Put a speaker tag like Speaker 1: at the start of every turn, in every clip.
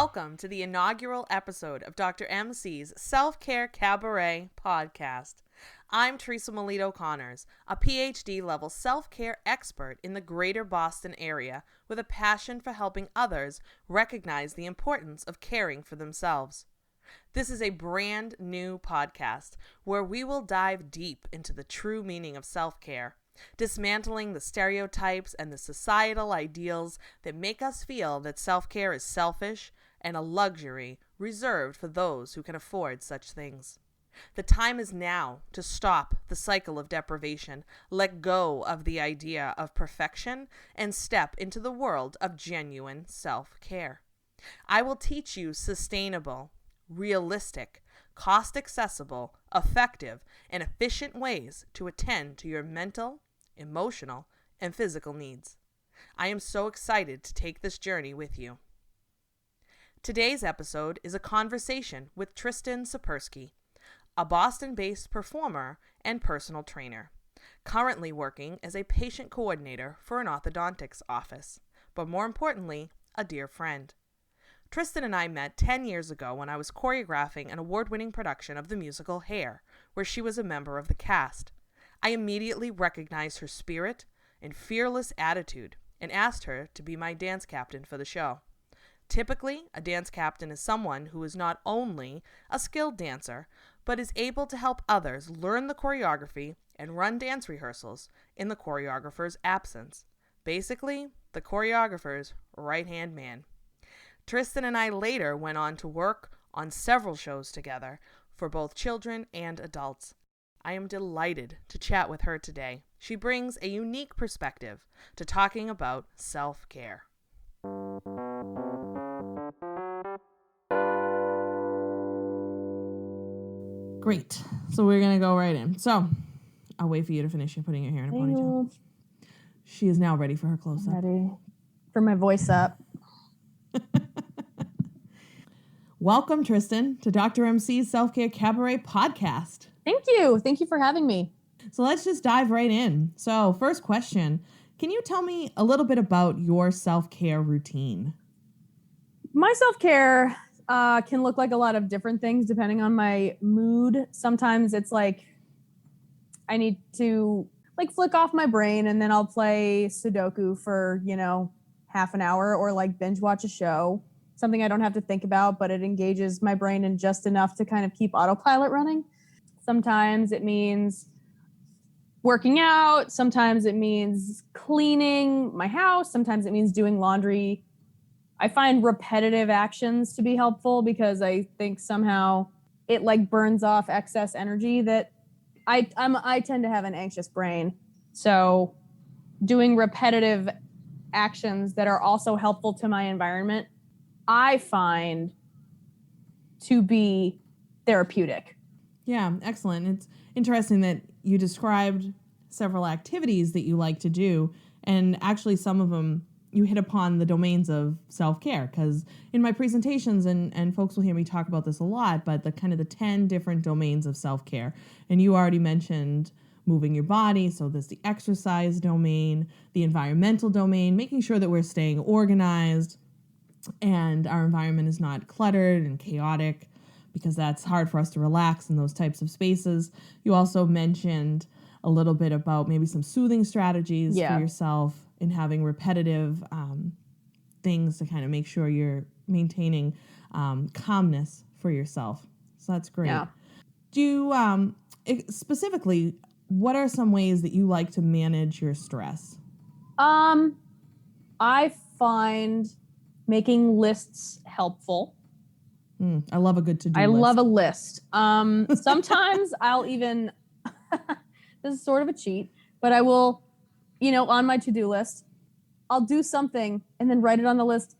Speaker 1: Welcome to the inaugural episode of Dr. MC's SelfCare Cabaret podcast. I'm Teresa Melito-Conners, a PhD level self-care expert in the greater Boston area with a passion for helping others recognize the importance of caring for themselves. This is a brand new podcast where we will dive deep into the true meaning of self-care, dismantling the stereotypes and the societal ideals that make us feel that self-care is selfish and a luxury reserved for those who can afford such things. The time is now to stop the cycle of deprivation, let go of the idea of perfection, and step into the world of genuine self-care. I will teach you sustainable, realistic, cost-accessible, effective, and efficient ways to attend to your mental, emotional, and physical needs. I am so excited to take this journey with you. Today's episode is a conversation with Tristan Sapersky, a Boston-based performer and personal trainer, currently working as a patient coordinator for an orthodontics office, but more importantly, a dear friend. Tristan and I met 10 years ago when I was choreographing an award-winning production of the musical Hair, where she was a member of the cast. I immediately recognized her spirit and fearless attitude and asked her to be my dance captain for the show. Typically, a dance captain is someone who is not only a skilled dancer, but is able to help others learn the choreography and run dance rehearsals in the choreographer's absence. Basically, the choreographer's right-hand man. Tristan and I later went on to work on several shows together for both children and adults. I am delighted to chat with her today. She brings a unique perspective to talking about self-care. Great. So we're going to go right in. So I'll wait for you to finish putting your hair in a ponytail. She is now ready for her close-up.
Speaker 2: Ready for my voice up.
Speaker 1: Welcome, Tristan, to Dr. MC's Self-Care Cabaret podcast.
Speaker 2: Thank you. Thank you for having me.
Speaker 1: So let's just dive right in. So first question, can you tell me a little bit about your self-care routine?
Speaker 2: My self-care can look like a lot of different things depending on my mood. Sometimes it's like I need to flick off my brain and then I'll play Sudoku for, half an hour or binge watch a show. Something I don't have to think about, but it engages my brain in just enough to kind of keep autopilot running. Sometimes it means working out. Sometimes it means cleaning my house. Sometimes it means doing laundry. I find repetitive actions to be helpful because I think somehow it burns off excess energy that I tend to have an anxious brain. So doing repetitive actions that are also helpful to my environment, I find to be therapeutic.
Speaker 1: Yeah, excellent. It's interesting that you described several activities that you like to do, and actually some of them you hit upon the domains of self-care, because in my presentations, and folks will hear me talk about this a lot, but the 10 different domains of self-care. And you already mentioned moving your body, so there's the exercise domain, the environmental domain, making sure that we're staying organized and our environment is not cluttered and chaotic, because that's hard for us to relax in those types of spaces. You also mentioned a little bit about maybe some soothing strategies for yourself and having repetitive things to kind of make sure you're maintaining calmness for yourself. So that's great.
Speaker 2: Yeah.
Speaker 1: Do you, specifically, what are some ways that you like to manage your stress?
Speaker 2: I find making lists helpful.
Speaker 1: I love a good to-do list.
Speaker 2: I love a list. Sometimes I'll even, this is sort of a cheat, but I will, on my to-do list, I'll do something and then write it on the list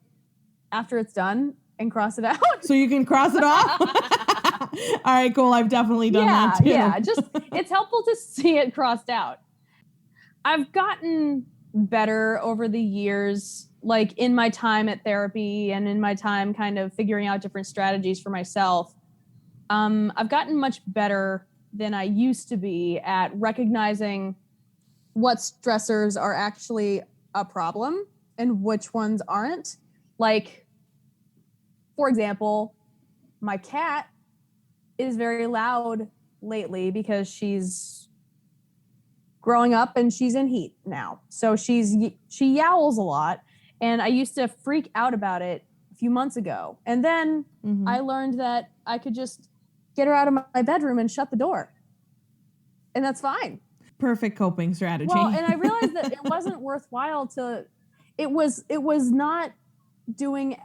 Speaker 2: after it's done and cross it out.
Speaker 1: So you can cross it off? All right, cool. I've definitely done that too.
Speaker 2: Yeah, just it's helpful to see it crossed out. I've gotten better over the years, in my time at therapy and in my time kind of figuring out different strategies for myself. I've gotten much better than I used to be at recognizing what stressors are actually a problem and which ones aren't. For example, my cat is very loud lately because she's growing up and she's in heat now. So she yowls a lot, and I used to freak out about it a few months ago. And then I learned that I could just get her out of my bedroom and shut the door. And that's fine.
Speaker 1: Perfect coping strategy.
Speaker 2: Well, and I realized that it wasn't worthwhile it was not doing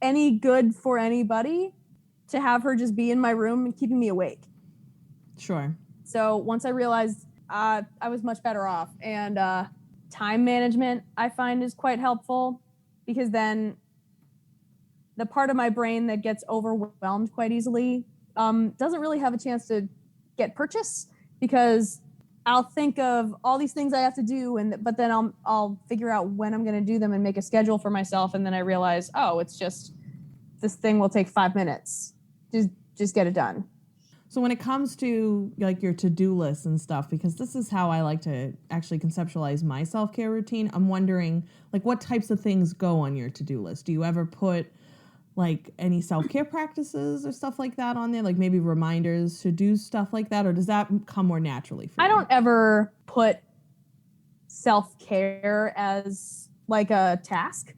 Speaker 2: any good for anybody to have her just be in my room and keeping me awake.
Speaker 1: Sure.
Speaker 2: So once I realized I was much better off, and time management I find is quite helpful, because then the part of my brain that gets overwhelmed quite easily doesn't really have a chance to get purchase, because I'll think of all these things I have to do, but then I'll figure out when I'm going to do them and make a schedule for myself, and then I realize, oh, it's just this thing will take 5 minutes. Just get it done.
Speaker 1: So when it comes to like your to-do lists and stuff, because this is how I like to actually conceptualize my self-care routine, I'm wondering like what types of things go on your to-do list. Do you ever put like any self-care practices or stuff like that on there? Like maybe reminders to do stuff like that? Or does that come more naturally for you?
Speaker 2: I don't ever put self-care as like a task.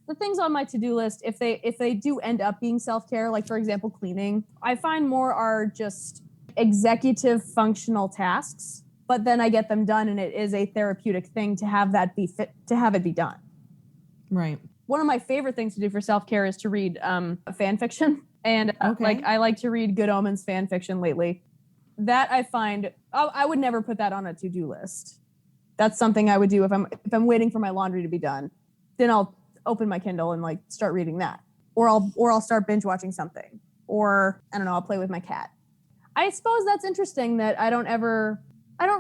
Speaker 2: The things on my to-do list, if they do end up being self-care, like for example, cleaning, I find more are just executive functional tasks, but then I get them done, and it is a therapeutic thing to have it be done.
Speaker 1: Right.
Speaker 2: One of my favorite things to do for self-care is to read fan fiction. And I like to read Good Omens fan fiction lately. That I find, I would never put that on a to-do list. That's something I would do if I'm waiting for my laundry to be done. Then I'll open my Kindle and like start reading that. Or I'll start binge watching something. Or I don't know, I'll play with my cat. I suppose that's interesting that I don't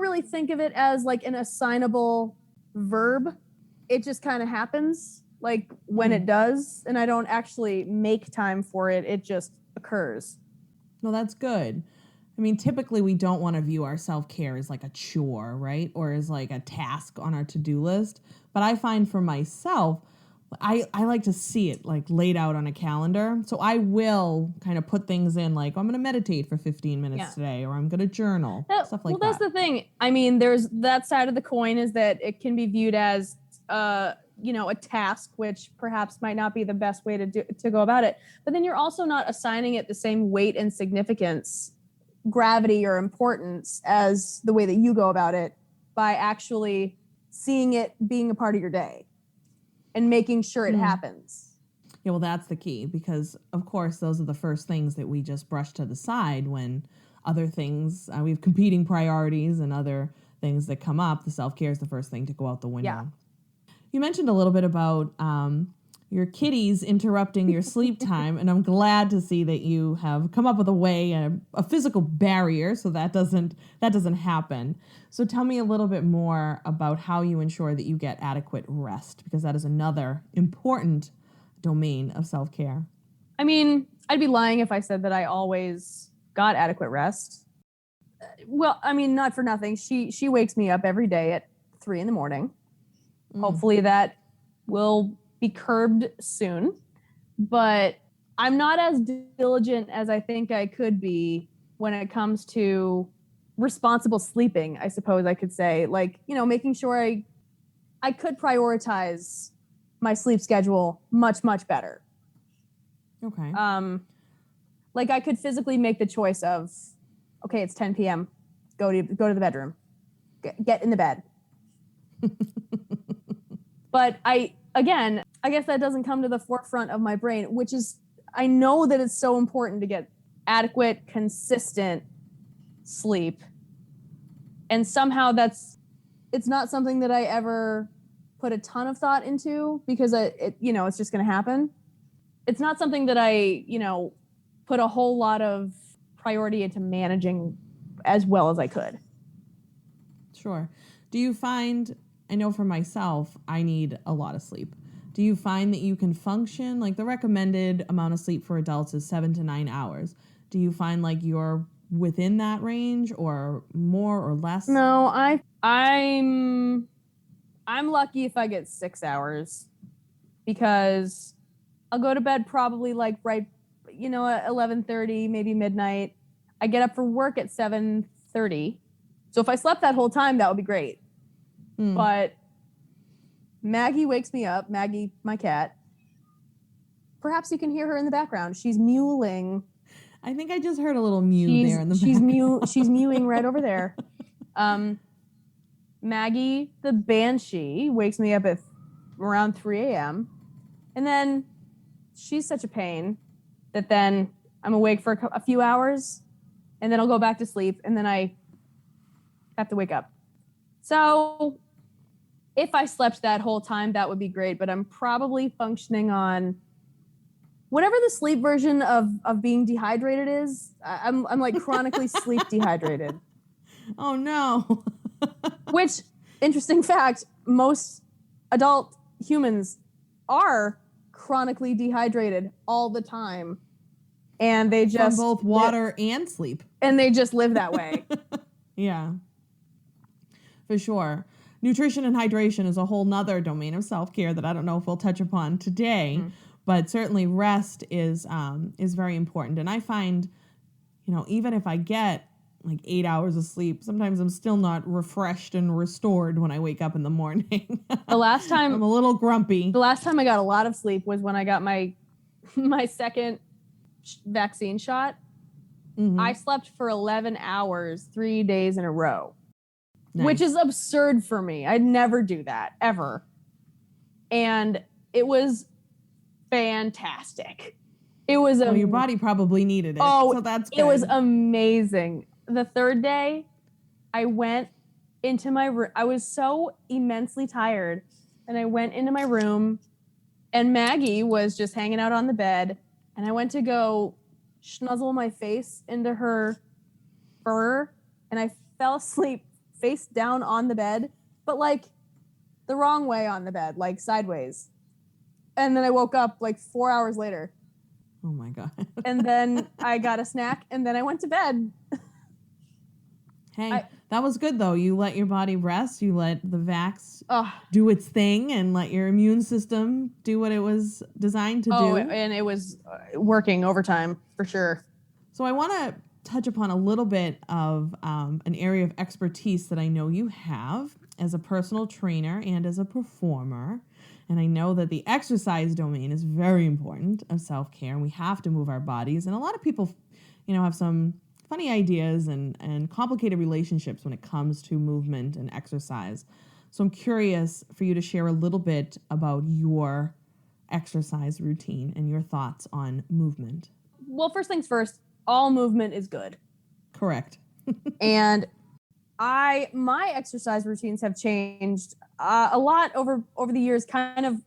Speaker 2: really think of it as like an assignable verb. It just kind of happens. Like when it does, and I don't actually make time for it. It just occurs.
Speaker 1: Well, that's good. I mean, typically we don't want to view our self-care as like a chore, right? Or as like a task on our to-do list. But I find for myself, I like to see it like laid out on a calendar. So I will kind of put things in like, I'm going to meditate for 15 minutes today, or I'm going to journal, stuff like that.
Speaker 2: Well, that's the thing. I mean, there's that side of the coin is that it can be viewed as, a task, which perhaps might not be the best way to go about it. But then you're also not assigning it the same weight and significance, gravity or importance as the way that you go about it by actually seeing it being a part of your day and making sure it happens.
Speaker 1: Yeah, well, that's the key, because of course those are the first things that we just brush to the side when other things, we have competing priorities and other things that come up. The self-care is the first thing to go out the window.
Speaker 2: Yeah.
Speaker 1: You mentioned a little bit about your kitties interrupting your sleep time, and I'm glad to see that you have come up with a way, a physical barrier, so that doesn't happen. So tell me a little bit more about how you ensure that you get adequate rest, because that is another important domain of self-care.
Speaker 2: I mean, I'd be lying if I said that I always got adequate rest. Well, I mean, not for nothing. She wakes me up every day at 3 a.m. Hopefully that will be curbed soon, but I'm not as diligent as I think I could be when it comes to responsible sleeping, I suppose I could say. Like, making sure I could prioritize my sleep schedule much, much better.
Speaker 1: Okay.
Speaker 2: Like I could physically make the choice of, okay, it's 10 p.m. Go to the bedroom. Get in the bed. But I guess that doesn't come to the forefront of my brain, which is, I know that it's so important to get adequate, consistent sleep. And somehow it's not something that I ever put a ton of thought into, because it's just going to happen. It's not something that I, put a whole lot of priority into managing as well as I could.
Speaker 1: Sure. Do you find, I know for myself, I need a lot of sleep. Do you find that you can function, like the recommended amount of sleep for adults is 7 to 9 hours? Do you find like you're within that range or more or less?
Speaker 2: No, I'm lucky if I get 6 hours, because I'll go to bed probably like right at 11:30, maybe midnight. I get up for work at 7:30. So if I slept that whole time, that would be great. But Maggie wakes me up. Maggie, my cat. Perhaps you can hear her in the background. She's mewling.
Speaker 1: I think I just heard a little mew there in the background.
Speaker 2: She's mewing right over there. Maggie, the banshee, wakes me up at around 3 a.m. And then she's such a pain that then I'm awake for a few hours, and then I'll go back to sleep, and then I have to wake up. So if I slept that whole time, that would be great, but I'm probably functioning on whatever the sleep version of being dehydrated is. I'm like chronically sleep dehydrated.
Speaker 1: Oh no.
Speaker 2: Which, interesting fact, most adult humans are chronically dehydrated all the time. And they just...
Speaker 1: From both water and sleep.
Speaker 2: And they just live that way.
Speaker 1: Yeah. For sure. Nutrition and hydration is a whole nother domain of self-care that I don't know if we'll touch upon today, but certainly rest is very important. And I find, even if I get like 8 hours of sleep, sometimes I'm still not refreshed and restored when I wake up in the morning.
Speaker 2: The last time
Speaker 1: I'm a little grumpy.
Speaker 2: The last time I got a lot of sleep was when I got my second vaccine shot. I slept for 11 hours, 3 days in a row, which is absurd for me. I'd never do that ever. And it was fantastic. It was
Speaker 1: your body probably needed it. So that's good.
Speaker 2: It was amazing. The third day, I went into my room. I was so immensely tired, and I went into my room, and Maggie was just hanging out on the bed, and I went to go schnuzzle my face into her fur, and I fell asleep face down on the bed, but like the wrong way on the bed, like sideways. And then I woke up like 4 hours later.
Speaker 1: Oh my God.
Speaker 2: And then I got a snack, and then I went to bed.
Speaker 1: Hey, that was good though. You let your body rest. You let the vax do its thing, and let your immune system do what it was designed to do.
Speaker 2: And it was working overtime for sure.
Speaker 1: So I want to touch upon a little bit of an area of expertise that I know you have as a personal trainer and as a performer. And I know that the exercise domain is very important of self-care, and we have to move our bodies. And a lot of people, have some funny ideas and complicated relationships when it comes to movement and exercise. So I'm curious for you to share a little bit about your exercise routine and your thoughts on movement.
Speaker 2: Well, first things first, all movement is good.
Speaker 1: Correct.
Speaker 2: And my exercise routines have changed a lot over the years, kind of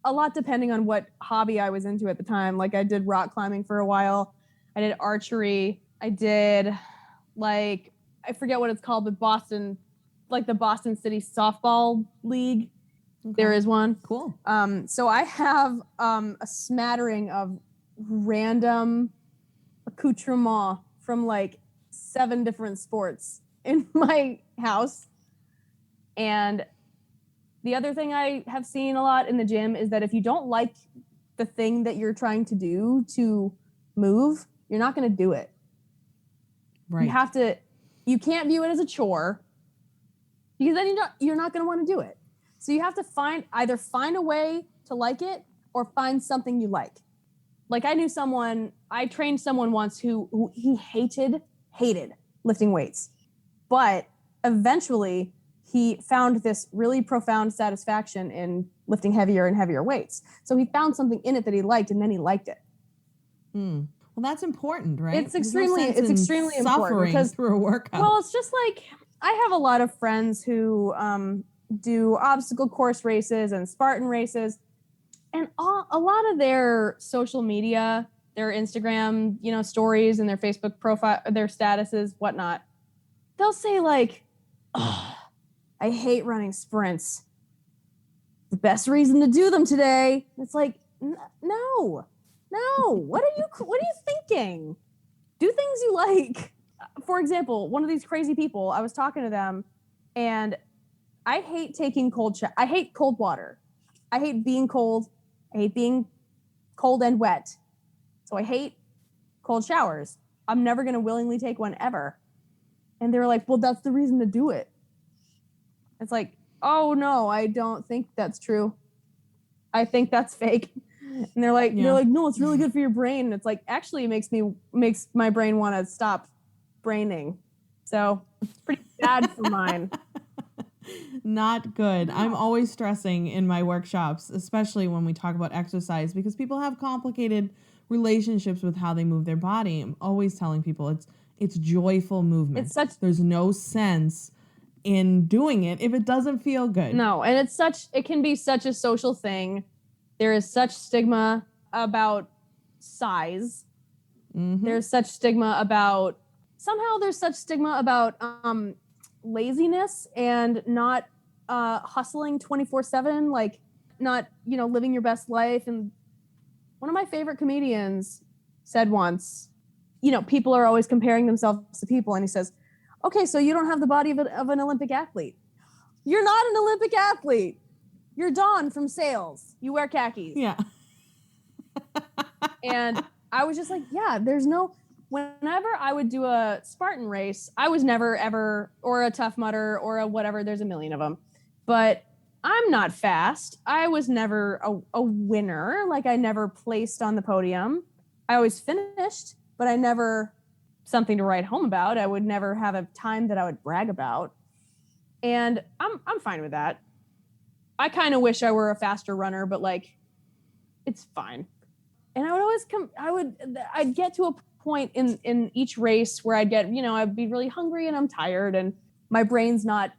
Speaker 2: a lot depending on what hobby I was into at the time. Like I did rock climbing for a while. I did archery. I did I forget what it's called, but Boston City Softball League. Okay. There is one.
Speaker 1: Cool.
Speaker 2: So I have a smattering of random accoutrement from like 7 different sports in my house. And the other thing I have seen a lot in the gym is that if you don't like the thing that you're trying to do to move, you're not going to do it.
Speaker 1: Right.
Speaker 2: You can't view it as a chore, because then you're not going to want to do it. So you have to either find a way to like it or find something you like. Like I trained someone once who he hated lifting weights, but eventually he found this really profound satisfaction in lifting heavier and heavier weights. So he found something in it that he liked, and then he liked it.
Speaker 1: Well, that's important, right?
Speaker 2: It's extremely important because
Speaker 1: through a workout.
Speaker 2: Well, it's just like I have a lot of friends who do obstacle course races and Spartan races, and a lot of their social media, their Instagram, stories and their Facebook profile, their statuses, whatnot, they'll say like, "Oh, I hate running sprints. The best reason to do them today." It's like, no. What are you thinking? Do things you like. For example, one of these crazy people, I was talking to them, and I hate taking I hate cold water. I hate being cold. I hate being cold and wet. So I hate cold showers. I'm never going to willingly take one ever. And they were like, well, that's the reason to do it. It's like, oh no, I don't think that's true. I think that's fake. And they're like, no, it's really good for your brain. And it's like, actually it makes my brain want to stop braining. So it's pretty bad for mine.
Speaker 1: Not good. No. I'm always stressing in my workshops, especially when we talk about exercise, because people have complicated relationships with how they move their body. I'm always telling people it's joyful movement. There's no sense in doing it if it doesn't feel good.
Speaker 2: No, and it can be such a social thing. There is such stigma about size. Mm-hmm. There's such stigma about laziness and not hustling 24/7, like not, living your best life. And one of my favorite comedians said once, people are always comparing themselves to people. And he says, okay, so you don't have the body of an Olympic athlete. You're not an Olympic athlete. You're Dawn from Sales. You wear khakis.
Speaker 1: Yeah.
Speaker 2: And I was just like, yeah, whenever I would do a Spartan race, I was never ever, or a Tough Mudder or a whatever, there's a million of them. But I'm not fast. I was never a winner. Like I never placed on the podium. I always finished, but I never something to write home about. I would never have a time that I would brag about. And I'm fine with that. I kind of wish I were a faster runner, but like, it's fine. And I would always I'd get to a point in each race where I'd be really hungry and I'm tired and my brain's not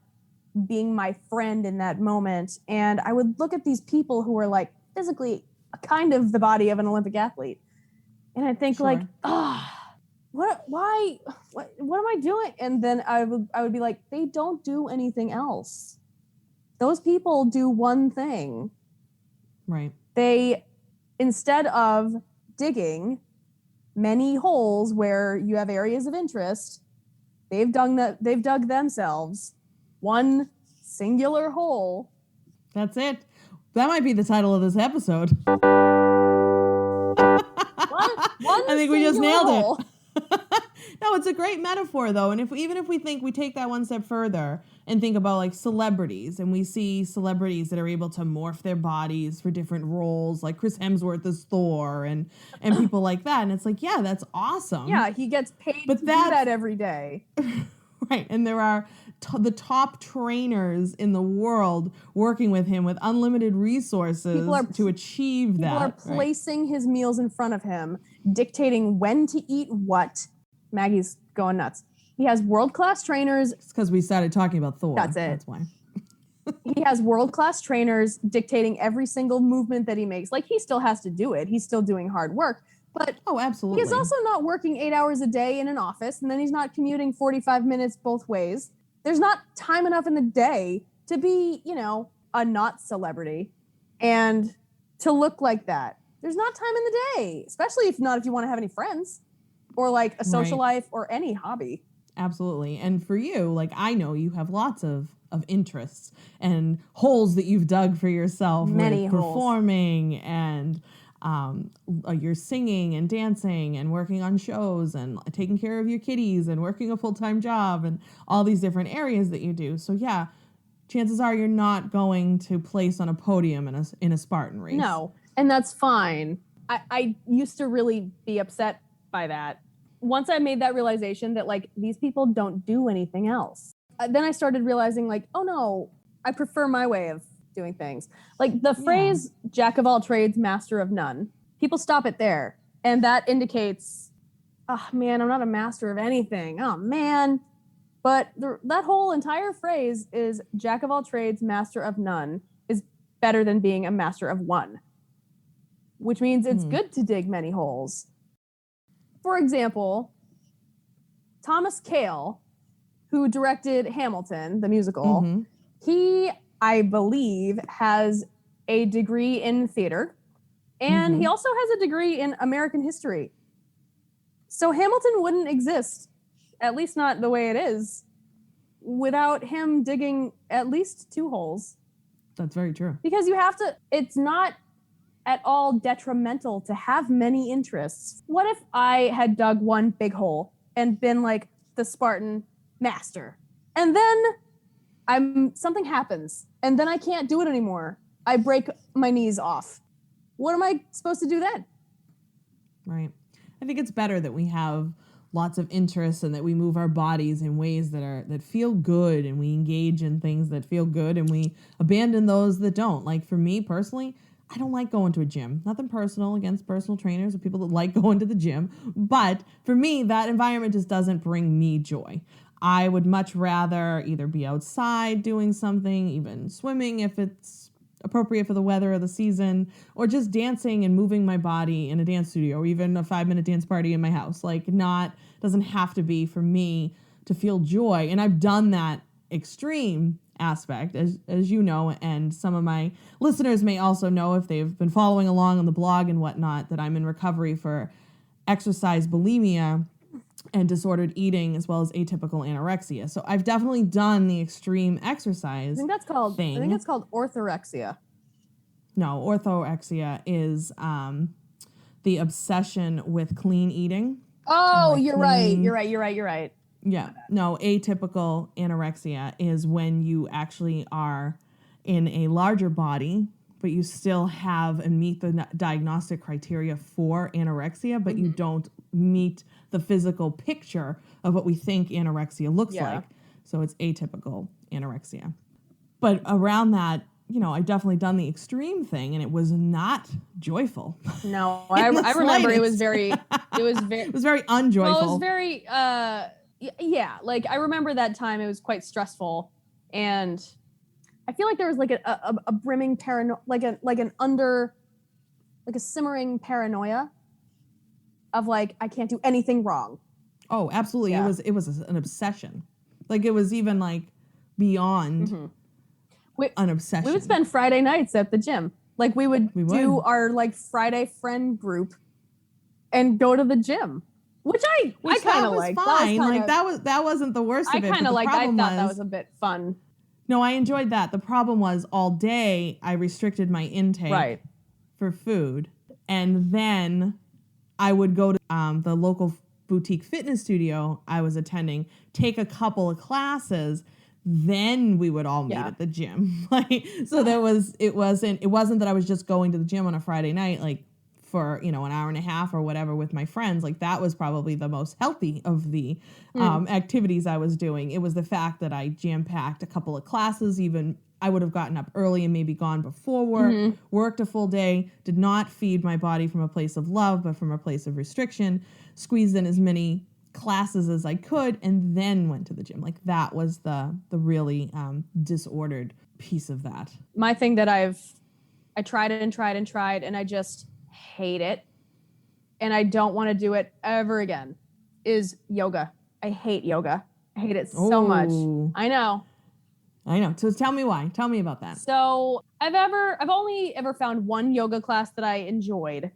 Speaker 2: being my friend in that moment. And I would look at these people who are like physically kind of the body of an Olympic athlete. And I think like, what am I doing? And then I would be like, they don't do anything else. Those people do one thing.
Speaker 1: Right.
Speaker 2: They, instead of digging many holes where you have areas of interest, they've dug themselves one singular hole.
Speaker 1: That's it. That might be the title of this episode. I think we just nailed it. No, it's a great metaphor though. And even if we take that one step further and think about like celebrities, and we see celebrities that are able to morph their bodies for different roles, like Chris Hemsworth as Thor and people like that. And it's like, yeah, that's awesome.
Speaker 2: Yeah, he gets paid to do that every day.
Speaker 1: Right. And there are the top trainers in the world working with him with unlimited resources to achieve that.
Speaker 2: People are placing his meals in front of him, dictating when to eat what. Maggie's going nuts. He has world-class trainers.
Speaker 1: It's because we started talking about Thor.
Speaker 2: That's it.
Speaker 1: That's why.
Speaker 2: He has world-class trainers dictating every single movement that he makes. Like, he still has to do it. He's still doing hard work. But
Speaker 1: absolutely.
Speaker 2: He's also not working 8 hours a day in an office, and then he's not commuting 45 minutes both ways. There's not time enough in the day to be, a not celebrity and to look like that. There's not time in the day, especially if you want to have any friends or like a social life or any hobby.
Speaker 1: Absolutely. And for you, like, I know you have lots of interests and holes that you've dug for yourself.
Speaker 2: Many
Speaker 1: with
Speaker 2: holes.
Speaker 1: Performing and you're singing and dancing and working on shows and taking care of your kitties and working a full-time job and all these different areas that you do. So yeah, chances are you're not going to place on a podium in a Spartan race.
Speaker 2: No, and that's fine. I used to really be upset by that. Once I made that realization that like these people don't do anything else, then I started realizing like, oh no, I prefer my way of doing things. Like the phrase jack of all trades, master of none. People stop it there. And that indicates, oh man, I'm not a master of anything. Oh man. But that whole entire phrase is jack of all trades, master of none is better than being a master of one, which means it's good to dig many holes. For example, Thomas Kail, who directed Hamilton, the musical, he, I believe, has a degree in theater, and he also has a degree in American history. So Hamilton wouldn't exist, at least not the way it is, without him digging at least 2 holes.
Speaker 1: That's very true.
Speaker 2: Because you have to, it's not at all detrimental to have many interests. What if I had dug one big hole and been like the Spartan master, and then something happens, and then I can't do it anymore. I break my knees off. What am I supposed to do then?
Speaker 1: Right. I think it's better that we have lots of interests and that we move our bodies in ways that feel good, and we engage in things that feel good, and we abandon those that don't. Like for me personally, I don't like going to a gym. Nothing personal against personal trainers or people that like going to the gym. But for me, that environment just doesn't bring me joy. I would much rather either be outside doing something, even swimming if it's appropriate for the weather or the season, or just dancing and moving my body in a dance studio, or even a 5-minute dance party in my house. Like, doesn't have to be for me to feel joy. And I've done that extreme aspect, as you know, and some of my listeners may also know if they've been following along on the blog and whatnot, that I'm in recovery for exercise bulimia and disordered eating, as well as atypical anorexia. So I've definitely done the extreme exercise.
Speaker 2: I think that's called orthorexia.
Speaker 1: No, orthorexia is the obsession with clean eating.
Speaker 2: Oh, you're right.
Speaker 1: Yeah. No, atypical anorexia is when you actually are in a larger body, but you still have and meet the diagnostic criteria for anorexia, but you don't meet the physical picture of what we think anorexia looks like. So it's atypical anorexia. But around that, I've definitely done the extreme thing, and it was not joyful.
Speaker 2: No, I remember it was very
Speaker 1: it was very unjoyful.
Speaker 2: Well, it was very, like I remember that time it was quite stressful, and I feel like there was like a brimming like a simmering paranoia of like, I can't do anything wrong.
Speaker 1: Oh, absolutely. Yeah. It was an obsession. Like it was even like beyond an obsession.
Speaker 2: We would spend Friday nights at the gym. Like we would do our like Friday friend group and go to the gym. Which I kind of liked.
Speaker 1: Fine. That wasn't the worst of it.
Speaker 2: I kind of liked. I thought that was a bit fun.
Speaker 1: No, I enjoyed that. The problem was all day I restricted my intake for food, and then I would go to the local boutique fitness studio I was attending, take a couple of classes, then we would all meet at the gym. It wasn't that I was just going to the gym on a Friday night, like for, an hour and a half or whatever with my friends. Like that was probably the most healthy of the activities I was doing. It was the fact that I jam-packed a couple of classes. Even I would have gotten up early and maybe gone before work, worked a full day, did not feed my body from a place of love, but from a place of restriction, squeezed in as many classes as I could, and then went to the gym. Like that was the really disordered piece of that.
Speaker 2: My thing that I tried and I just hate it, and I don't want to do it ever again, is yoga. I hate yoga. I hate it so much. I know.
Speaker 1: So tell me why. Tell me about that.
Speaker 2: So I've only ever found one yoga class that I enjoyed,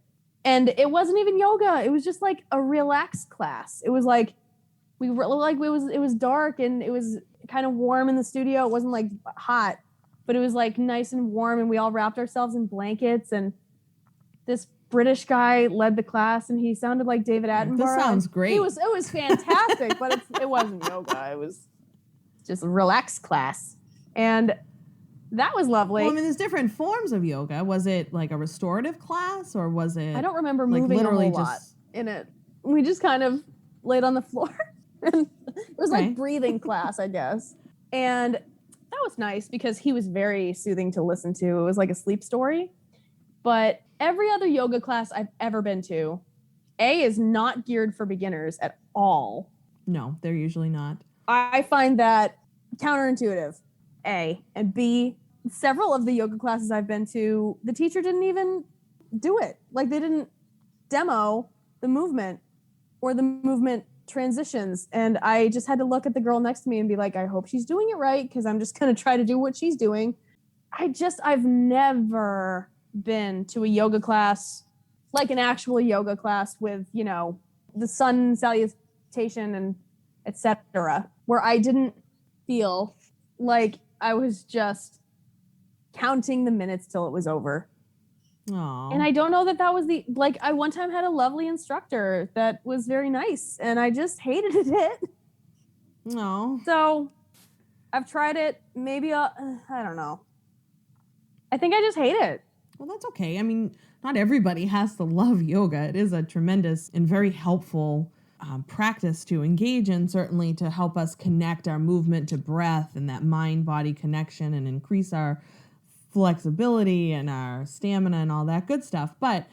Speaker 2: and it wasn't even yoga. It was just like a relaxed class. It was like it was dark and it was kind of warm in the studio. It wasn't like hot, but it was like nice and warm, and we all wrapped ourselves in blankets, and this British guy led the class, and he sounded like David Attenborough.
Speaker 1: This sounds great.
Speaker 2: It was fantastic, but it wasn't yoga. It was just a relaxed class, and that was lovely.
Speaker 1: Well, I mean, there's different forms of yoga. Was it like a restorative class, or was it?
Speaker 2: I don't remember moving a whole lot in it. We just kind of laid on the floor. It was like breathing class, I guess, and that was nice because he was very soothing to listen to. It was like a sleep story, but every other yoga class I've ever been to, is not geared for beginners at all.
Speaker 1: No, they're usually not.
Speaker 2: I find that counterintuitive, A. And B, several of the yoga classes I've been to, the teacher didn't even do it. Like they didn't demo the movement or the movement transitions. And I just had to look at the girl next to me and be like, I hope she's doing it right, because I'm just going to try to do what she's doing. I've never been to a yoga class, like an actual yoga class with, the sun salutation and etc., where I didn't feel like I was just counting the minutes till it was over. And I don't know that was I one time had a lovely instructor that was very nice and I just hated it.
Speaker 1: No.
Speaker 2: So I've tried it. Maybe I don't know. I think I just hate it.
Speaker 1: Well, that's okay. I mean, not everybody has to love yoga. It is a tremendous and very helpful practice to engage in, certainly to help us connect our movement to breath and that mind-body connection and increase our flexibility and our stamina and all that good stuff. But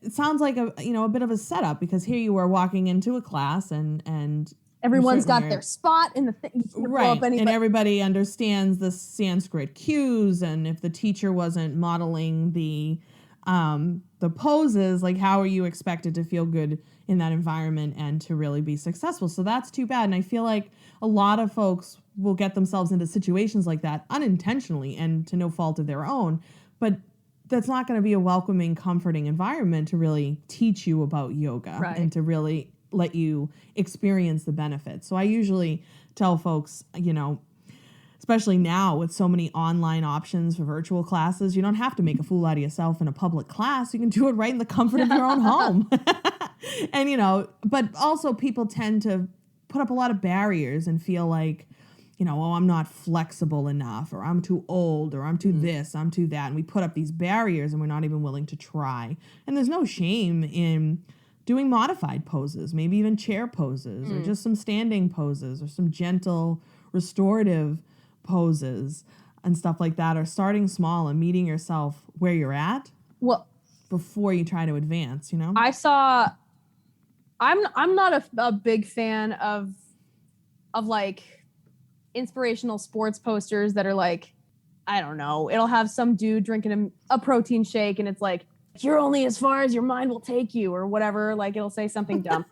Speaker 1: it sounds like a bit of a setup, because here you are walking into a class and
Speaker 2: everyone's got their spot in the thing.
Speaker 1: Right. And everybody understands the Sanskrit cues. And if the teacher wasn't modeling the poses, like, how are you expected to feel good in that environment and to really be successful? So that's too bad. And I feel like a lot of folks will get themselves into situations like that unintentionally and to no fault of their own. But that's not going to be a welcoming, comforting environment to really teach you about yoga and to really let you experience the benefits. So I usually tell folks, especially now with so many online options for virtual classes, you don't have to make a fool out of yourself in a public class. You can do it right in the comfort of your own home. And, but also people tend to put up a lot of barriers and feel like, oh, I'm not flexible enough, or I'm too old, or I'm too this, I'm too that. And we put up these barriers and we're not even willing to try. And there's no shame in doing modified poses, maybe even chair poses, or just some standing poses, or some gentle restorative poses and stuff like that, or starting small and meeting yourself where you're at before you try to advance,
Speaker 2: I'm not a big fan of like inspirational sports posters that are like, I don't know, it'll have some dude drinking a protein shake and it's like, you're only as far as your mind will take you, or whatever. Like, it'll say something dumb.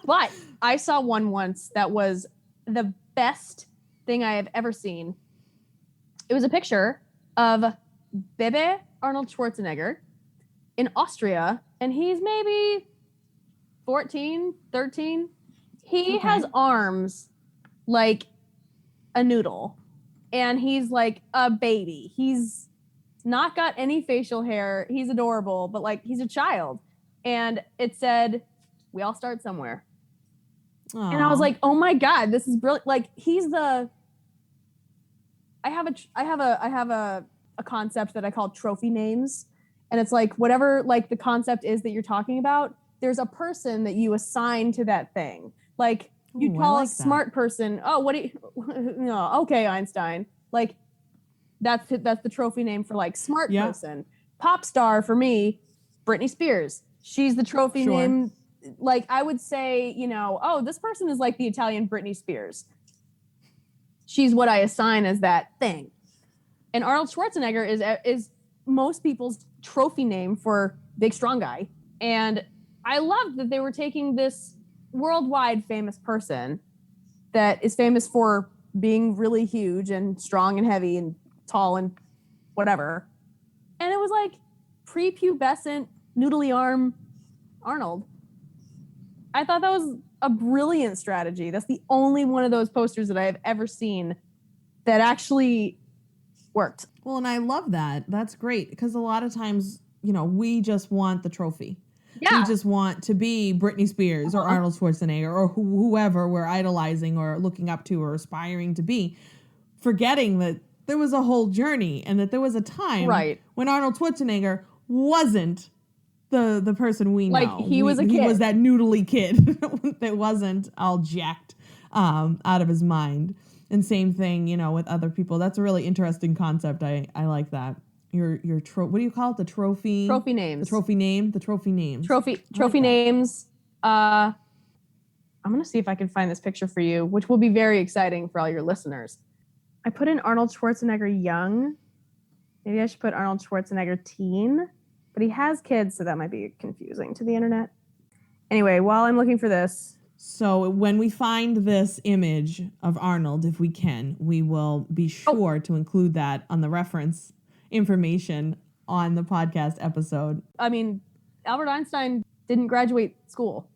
Speaker 2: But I saw one once that was the best thing I have ever seen. It was a picture of Bebe Arnold Schwarzenegger in Austria, and he's maybe 14, 13. He has arms like a noodle, and he's like a baby. He's not got any facial hair. He's adorable, but like, he's a child. And it said, we all start somewhere. Aww. And I was like, oh my God, this is brilliant. Like, I have a concept that I call trophy names. And it's like, whatever, like, the concept is that you're talking about, there's a person that you assign to that thing. Like, you call a smart person, no, okay, Einstein. Like, that's the trophy name for like smart person. Pop star for me, Britney Spears. She's the trophy name. Like, I would say, this person is like the Italian Britney Spears. She's what I assign as that thing. And Arnold Schwarzenegger is most people's trophy name for big, strong guy. And I love that they were taking this worldwide famous person that is famous for being really huge and strong and heavy and tall and whatever. And it was like prepubescent, noodly arm Arnold. I thought that was a brilliant strategy. That's the only one of those posters that I have ever seen that actually worked.
Speaker 1: Well, and I love that. That's great, because a lot of times, we just want the trophy. Yeah. We just want to be Britney Spears or Arnold Schwarzenegger or whoever we're idolizing or looking up to or aspiring to be, forgetting that there was a whole journey and that there was a time when Arnold Schwarzenegger wasn't the person we know.
Speaker 2: Like, he was a kid.
Speaker 1: He was that noodly kid that wasn't all jacked out of his mind. And same thing, with other people. That's a really interesting concept. I like that. Your what do you call it? The trophy
Speaker 2: names.
Speaker 1: The trophy names.
Speaker 2: Trophy names. I'm gonna see if I can find this picture for you, which will be very exciting for all your listeners. I put in Arnold Schwarzenegger young. Maybe I should put Arnold Schwarzenegger teen, but he has kids, so that might be confusing to the internet. Anyway, while I'm looking for this.
Speaker 1: So when we find this image of Arnold, if we can, we will be sure to include that on the reference information on the podcast episode.
Speaker 2: I mean, Albert Einstein didn't graduate school.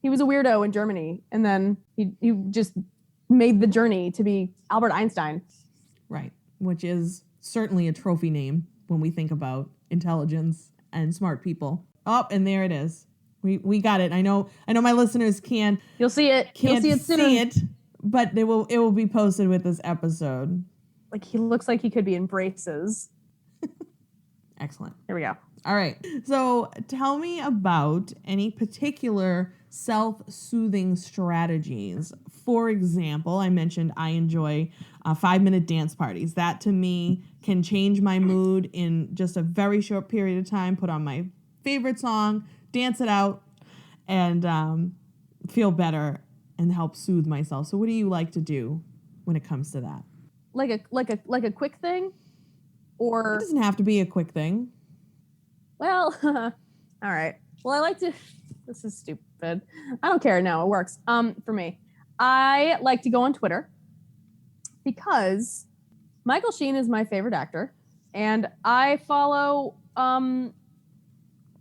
Speaker 2: He was a weirdo in Germany, and then he just made the journey to be Albert Einstein.
Speaker 1: Right, which is certainly a trophy name when we think about intelligence and smart people. Oh, and there it is. We got it. I know my listeners can't
Speaker 2: You'll see it. You'll see it soon.
Speaker 1: But it will be posted with this episode.
Speaker 2: Like, he looks like he could be in braces.
Speaker 1: Excellent.
Speaker 2: Here we go.
Speaker 1: All right. So tell me about any particular self-soothing strategies. For example, I mentioned I enjoy 5-minute dance parties. That to me can change my mood in just a very short period of time. Put on my favorite song, dance it out, and feel better and help soothe myself. So what do you like to do when it comes to that?
Speaker 2: Like a quick thing? Or
Speaker 1: it doesn't have to be a quick thing.
Speaker 2: Well, all right. Well, I like to, this is stupid. I don't care. No, it works. For me, I like to go on Twitter because Michael Sheen is my favorite actor, and I follow, I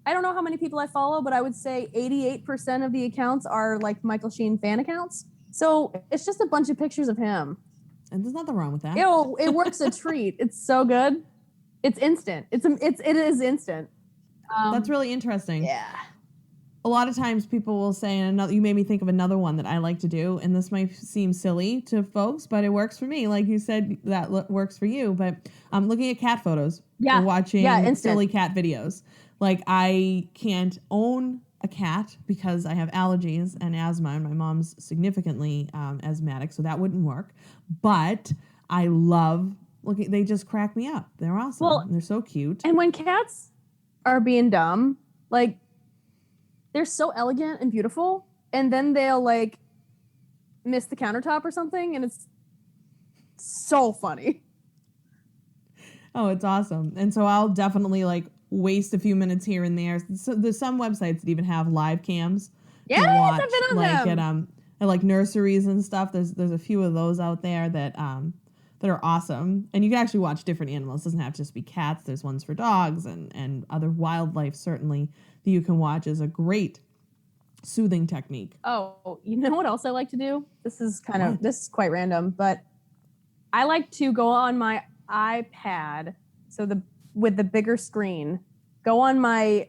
Speaker 2: don't know how many people I follow, but I would say 88% of the accounts are like Michael Sheen fan accounts. So it's just a bunch of pictures of him.
Speaker 1: And there's nothing wrong with that.
Speaker 2: It works a treat. It's so good. It's instant. It is instant.
Speaker 1: That's really interesting.
Speaker 2: Yeah.
Speaker 1: A lot of times people will say, and you made me think of another one that I like to do, and this might seem silly to folks, but it works for me. Like you said, that works for you. But I'm looking at cat photos.
Speaker 2: Yeah.
Speaker 1: Or watching silly cat videos. Like, I can't own a cat because I have allergies and asthma, and my mom's significantly asthmatic, so that wouldn't work. But I love looking. They just crack me up. They're awesome. Well, they're so cute.
Speaker 2: And when cats are being dumb, like, they're so elegant and beautiful, and then they'll like miss the countertop or something, and it's so funny.
Speaker 1: Oh, it's awesome. And so I'll definitely like waste a few minutes here and there. So there's some websites that even have live cams.
Speaker 2: Yeah,
Speaker 1: I've
Speaker 2: been on them.
Speaker 1: At like nurseries and stuff. There's a few of those out there that are awesome. And you can actually watch different animals. It doesn't have to just be cats. There's ones for dogs and other wildlife, certainly, that you can watch as a great soothing technique.
Speaker 2: Oh, you know what else I like to do? This is quite random, but I like to go on my iPad, with the bigger screen, go on my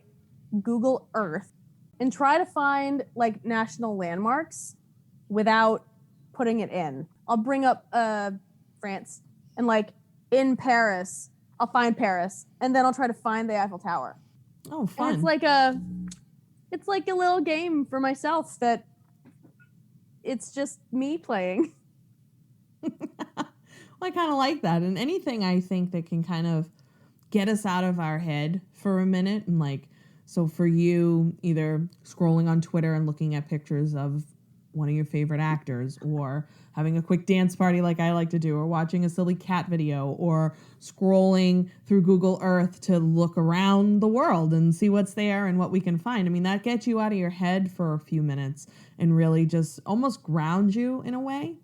Speaker 2: Google Earth and try to find like national landmarks without putting it in. I'll bring up France, and like in Paris, I'll find Paris, and then I'll try to find the Eiffel Tower.
Speaker 1: Oh, fun.
Speaker 2: And it's like a little game for myself that it's just me playing.
Speaker 1: Well, I kind of like that. And anything I think that can kind of get us out of our head for a minute. And like, so for you, either scrolling on Twitter and looking at pictures of one of your favorite actors, or having a quick dance party like I like to do, or watching a silly cat video, or scrolling through Google Earth to look around the world and see what's there and what we can find. I mean, that gets you out of your head for a few minutes and really just almost ground you in a way,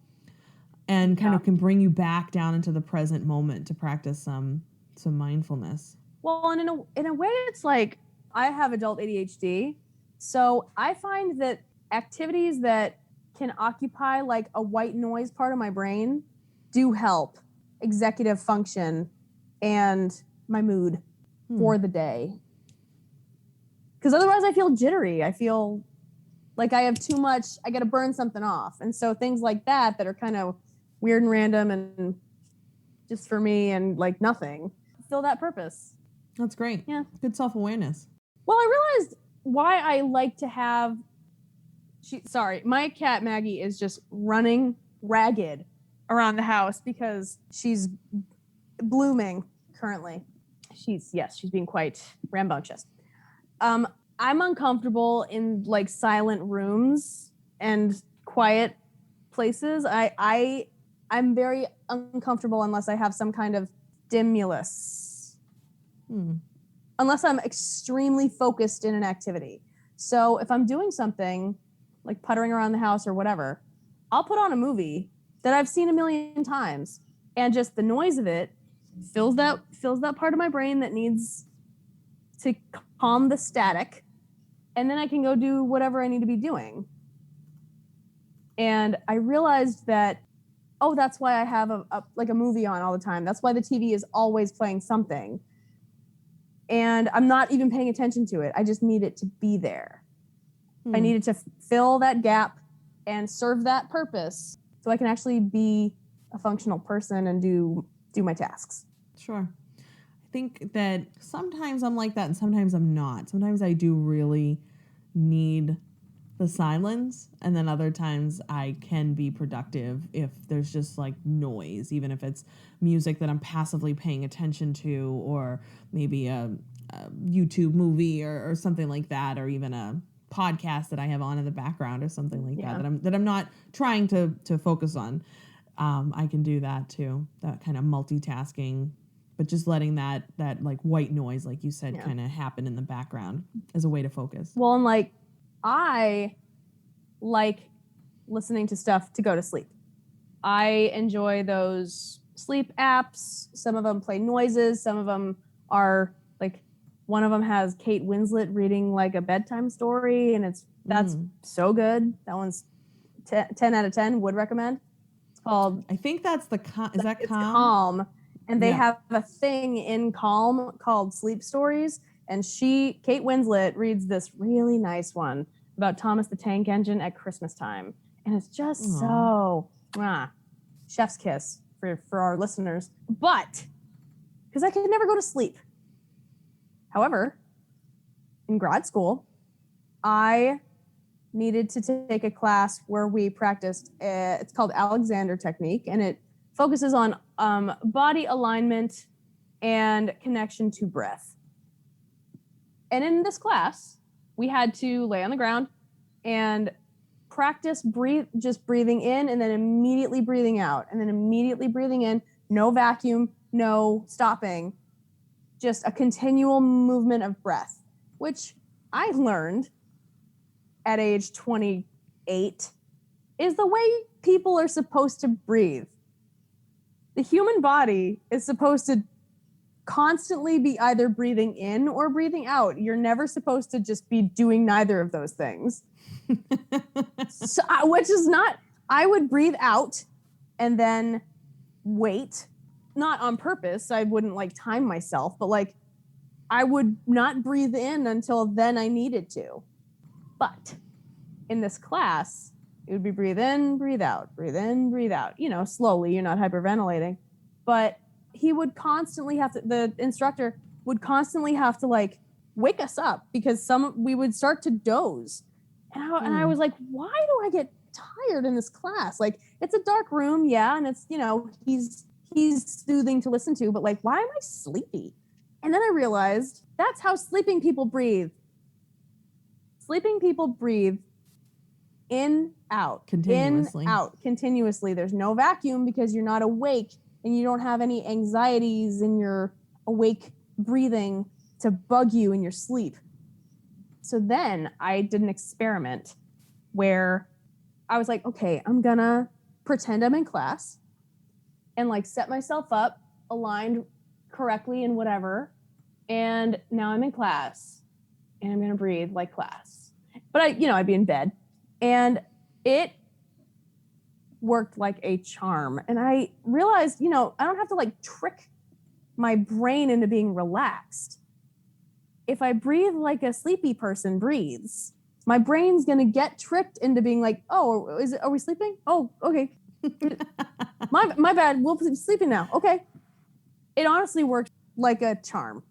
Speaker 1: and kind of can bring you back down into the present moment to practice some mindfulness.
Speaker 2: Well, and in a way, it's like, I have adult ADHD, so I find that activities that can occupy like a white noise part of my brain do help executive function and my mood for the day. Because otherwise I feel jittery. I feel like I have too much, I got to burn something off. And so things like that are kind of weird and random and just for me and like nothing, fill that purpose.
Speaker 1: That's great.
Speaker 2: Yeah.
Speaker 1: Good self-awareness.
Speaker 2: Well, I realized why I like to have, my cat Maggie is just running ragged around the house because she's blooming currently. She's being quite rambunctious. I'm uncomfortable in like silent rooms and quiet places. I'm very uncomfortable unless I have some kind of stimulus. Unless I'm extremely focused in an activity. So if I'm doing something like puttering around the house or whatever, I'll put on a movie that I've seen a million times, and just the noise of it fills that part of my brain that needs to calm the static, and then I can go do whatever I need to be doing. And I realized that, that's why I have a movie on all the time. That's why the TV is always playing something. and I'm not even paying attention to it. I just need it to be there. I need it to fill that gap and serve that purpose so I can actually be a functional person and do my tasks.
Speaker 1: Sure. I think that sometimes I'm like that and sometimes I'm not. Sometimes I do really need the silence, and then other times I can be productive if there's just like noise, even if it's music that I'm passively paying attention to, or maybe a YouTube movie or something like that, or even a podcast that I have on in the background or something like that I'm not trying to focus on. I can do that too, that kind of multitasking, but just letting that like white noise, like you said, kind of happen in the background as a way to focus.
Speaker 2: Well, and like I like listening to stuff to go to sleep. I enjoy those sleep apps. Some of them play noises. Some of them are like, one of them has Kate Winslet reading like a bedtime story, and that's so good. That one's 10 out of 10. Would recommend. It's called,
Speaker 1: I think that's is that
Speaker 2: it's
Speaker 1: Calm?
Speaker 2: Calm, and they have a thing in Calm called Sleep Stories, and Kate Winslet reads this really nice one about Thomas the Tank Engine at Christmas time, and it's just so chef's kiss for our listeners. But because I could never go to sleep. However, in grad school, I needed to take a class where we practiced, it's called Alexander Technique, and it focuses on body alignment and connection to breath. And in this class, we had to lay on the ground and practice just breathing in and then immediately breathing out, and then immediately breathing in, no vacuum, no stopping, just a continual movement of breath, which I learned at age 28 is the way people are supposed to breathe. The human body is supposed to constantly be either breathing in or breathing out. You're never supposed to just be doing neither of those things. So, which is not, I would breathe out and then wait, not on purpose. I wouldn't like time myself, but like I would not breathe in until then I needed to. But in this class, it would be breathe in, breathe out, breathe in, breathe out, slowly, you're not hyperventilating. But he would constantly the instructor would constantly have to like wake us up because we would start to doze. And I was like, why do I get tired in this class? Like, it's a dark room, yeah, and it's, he's soothing to listen to, but like, why am I sleepy? And then I realized that's how sleeping people breathe. Sleeping people breathe in, out,
Speaker 1: continuously.
Speaker 2: In, out, continuously. There's no vacuum because you're not awake and you don't have any anxieties in your awake breathing to bug you in your sleep. So then I did an experiment where I was like, okay, I'm gonna pretend I'm in class and like set myself up, aligned correctly and whatever. And now I'm in class and I'm gonna breathe like class. But I'd be in bed, and it worked like a charm. And I realized, I don't have to like trick my brain into being relaxed. If I breathe like a sleepy person breathes, my brain's going to get tricked into being like, oh, are we sleeping? Oh, okay. my bad. We'll be sleeping now. Okay. It honestly works like a charm,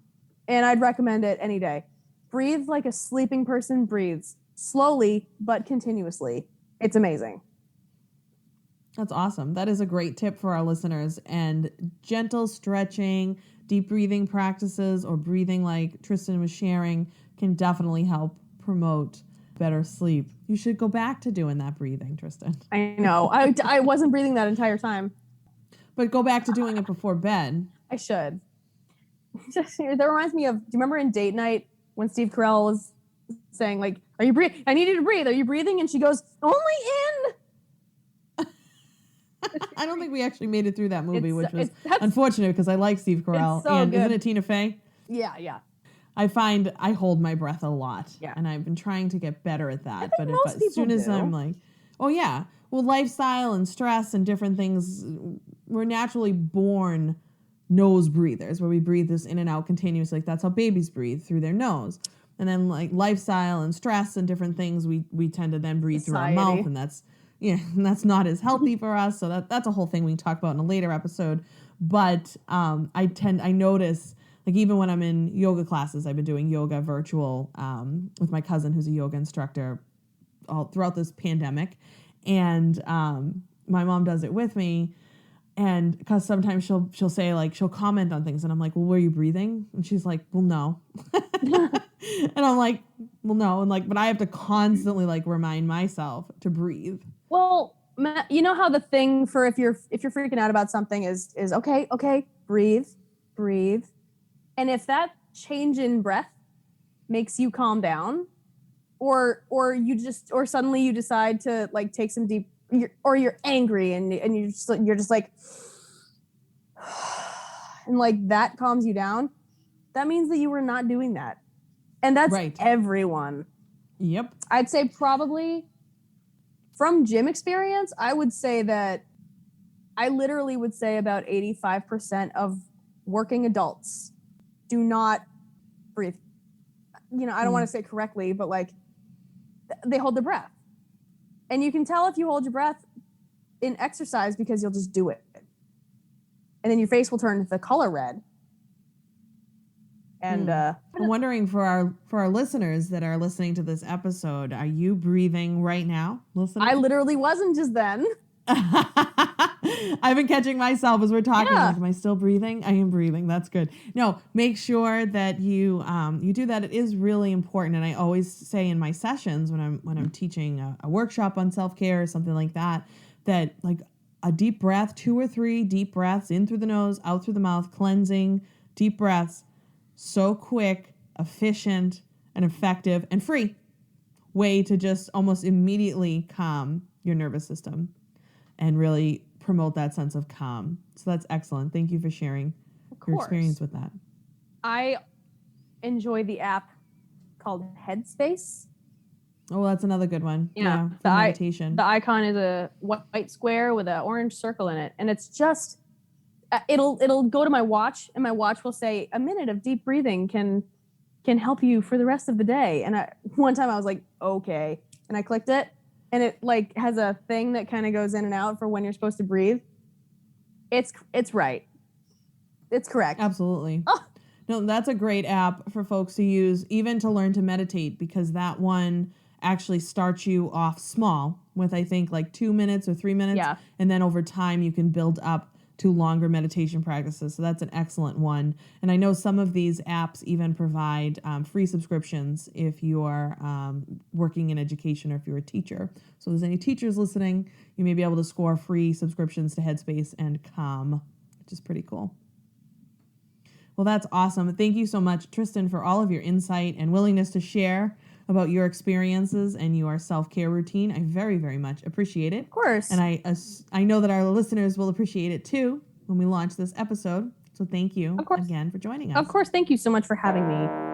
Speaker 2: and I'd recommend it any day. Breathe like a sleeping person breathes, slowly but continuously. It's amazing.
Speaker 1: That's awesome. That is a great tip for our listeners. And gentle stretching, deep breathing practices, or breathing like Tristan was sharing can definitely help promote better sleep. You should go back to doing that breathing, Tristan.
Speaker 2: I know. I wasn't breathing that entire time.
Speaker 1: But go back to doing it before bed.
Speaker 2: I should. That reminds me of, do you remember in Date Night when Steve Carell was saying like, are you breathing? I need you to breathe. Are you breathing? And she goes, only in.
Speaker 1: I don't think we actually made it through that movie, which was unfortunate because I like Steve Carell.
Speaker 2: So
Speaker 1: and
Speaker 2: good.
Speaker 1: Isn't it Tina Fey?
Speaker 2: Yeah.
Speaker 1: I find I hold my breath a lot.
Speaker 2: Yeah.
Speaker 1: And I've been trying to get better at that.
Speaker 2: But as soon
Speaker 1: as I'm like, oh yeah, well, lifestyle and stress and different things, we're naturally born nose breathers, where we breathe this in and out continuously. Like that's how babies breathe, through their nose. And then like lifestyle and stress and different things, we tend to then breathe through our mouth, and that's not as healthy for us. So that's a whole thing we can talk about in a later episode. But I notice, like, even when I'm in yoga classes, I've been doing yoga virtual with my cousin who's a yoga instructor all throughout this pandemic, and my mom does it with me. And because sometimes she'll say, like, she'll comment on things, and I'm like, well, were you breathing? And she's like, well, no. And I'm like, well, no. And like, but I have to constantly like remind myself to breathe.
Speaker 2: Well, you know how the thing for if you're freaking out about something is okay, breathe. And if that change in breath makes you calm down, or suddenly you decide to like take some deep, or you're angry and you're just like, and like that calms you down, that means that you were not doing that. And that's right. Everyone.
Speaker 1: Yep.
Speaker 2: I'd say probably from gym experience, I would say that I literally would say about 85% of working adults do not breathe. You know, I don't want to say correctly, but like they hold their breath. And you can tell if you hold your breath in exercise because you'll just do it. And then your face will turn the color red. And
Speaker 1: I'm wondering for our listeners that are listening to this episode, are you breathing right now? Listening?
Speaker 2: I literally wasn't just then.
Speaker 1: I've been catching myself as we're talking.
Speaker 2: Yeah.
Speaker 1: Like, am I still breathing? I am breathing. That's good. No, make sure that you do that. It is really important. And I always say in my sessions when I'm teaching a workshop on self-care or something like that like a deep breath, 2 or 3 deep breaths in through the nose, out through the mouth, cleansing, deep breaths. So quick, efficient, and effective and free way to just almost immediately calm your nervous system and really promote that sense of calm. So that's excellent. Thank you for sharing your experience with that.
Speaker 2: I enjoy the app called Headspace.
Speaker 1: Oh, that's another good one.
Speaker 2: Yeah,
Speaker 1: for meditation.
Speaker 2: The icon is a white square with an orange circle in it, and it's just it'll go to my watch, and my watch will say a minute of deep breathing can help you for the rest of the day. And one time I was like, okay, and I clicked it, and it like has a thing that kind of goes in and out for when you're supposed to breathe. It's right. It's correct.
Speaker 1: Absolutely. Oh. No, that's a great app for folks to use, even to learn to meditate, because that one actually starts you off small with, I think, like 2 minutes or 3 minutes.
Speaker 2: Yeah.
Speaker 1: And then over time you can build up to longer meditation practices. So that's an excellent one. And I know some of these apps even provide free subscriptions if you are working in education or if you're a teacher. So if there's any teachers listening, you may be able to score free subscriptions to Headspace and Calm, which is pretty cool. Well, that's awesome. Thank you so much, Tristan, for all of your insight and willingness to share about your experiences and your self-care routine. I very, very much appreciate it.
Speaker 2: Of course.
Speaker 1: And I know that our listeners will appreciate it too when we launch this episode. So thank you again for joining us.
Speaker 2: Of course. Thank you so much for having me.